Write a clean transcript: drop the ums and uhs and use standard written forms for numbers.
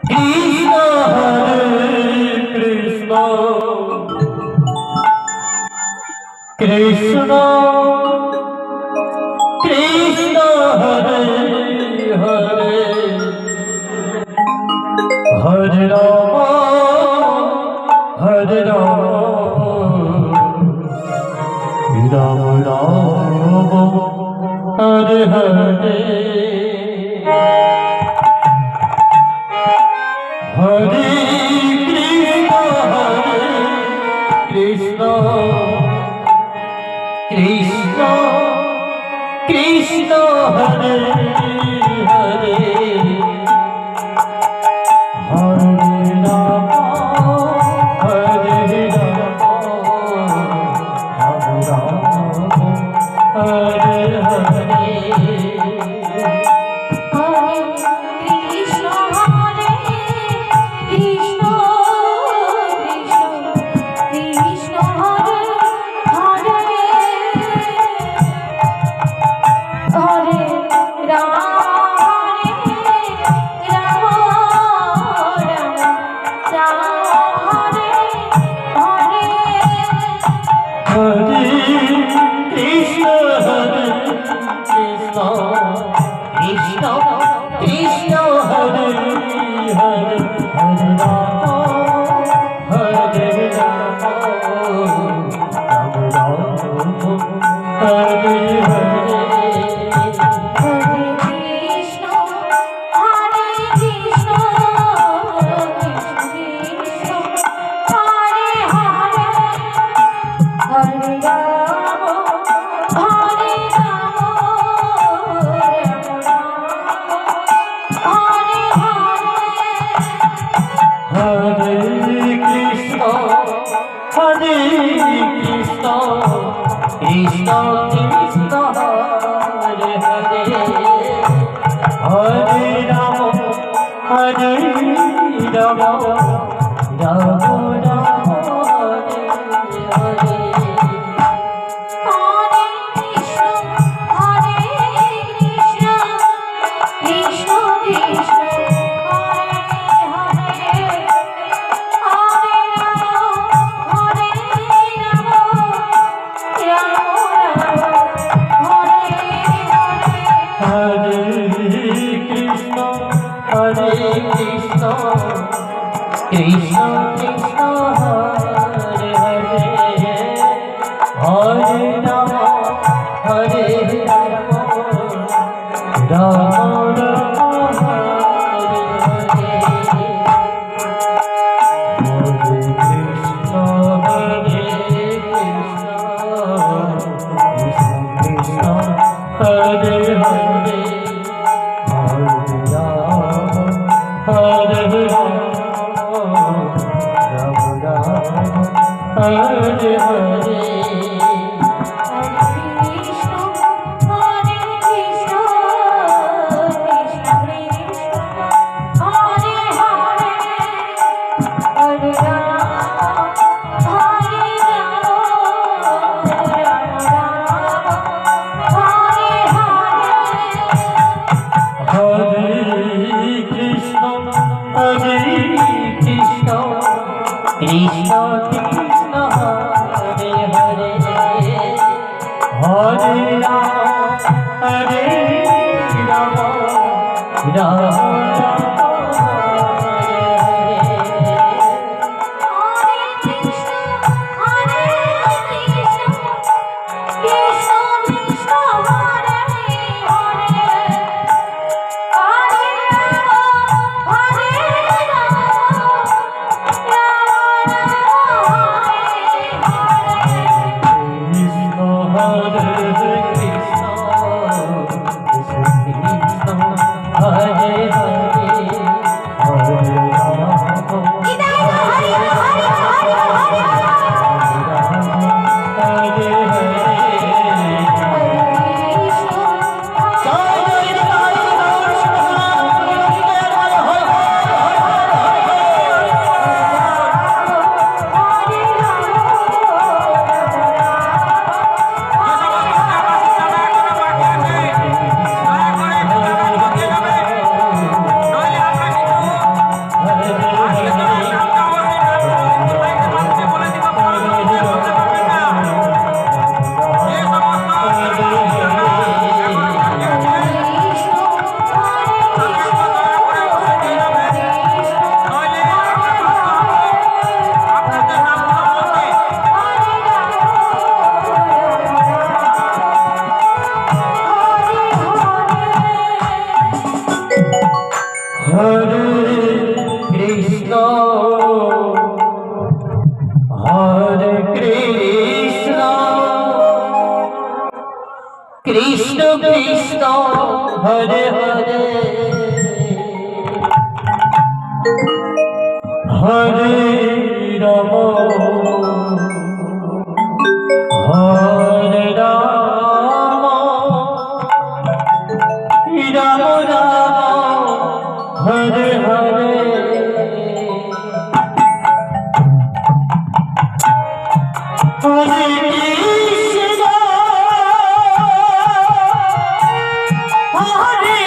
Krishna Hare Krishna Krishna Krishna Hare Hare Hare Ram Hare Ram Ram Ram Hare Hare Hare Krishna Krishna Krishna Hare Hare Hare Ram Hare Ram Ram Hare Hare Krishna Krishna Hare Hare Hare Ram Hare Ram Ram Ram Hare Hare Krishna Krishna Hare Hare Hare Ram Hare Ram Ram Ram Hare Hare Hare Krishna Hare Krishna Krishna Krishna Hare Hare Hare Ram Hare Ram Hare Hare Krishna Krishna Hare Hare Hare Ram Hare Ram Ram Hare Hare Hare Krishna Hare Krishna Krishna Krishna Hare Hare Hare Ram Hare Ram Ram Ram Hare Hare Hare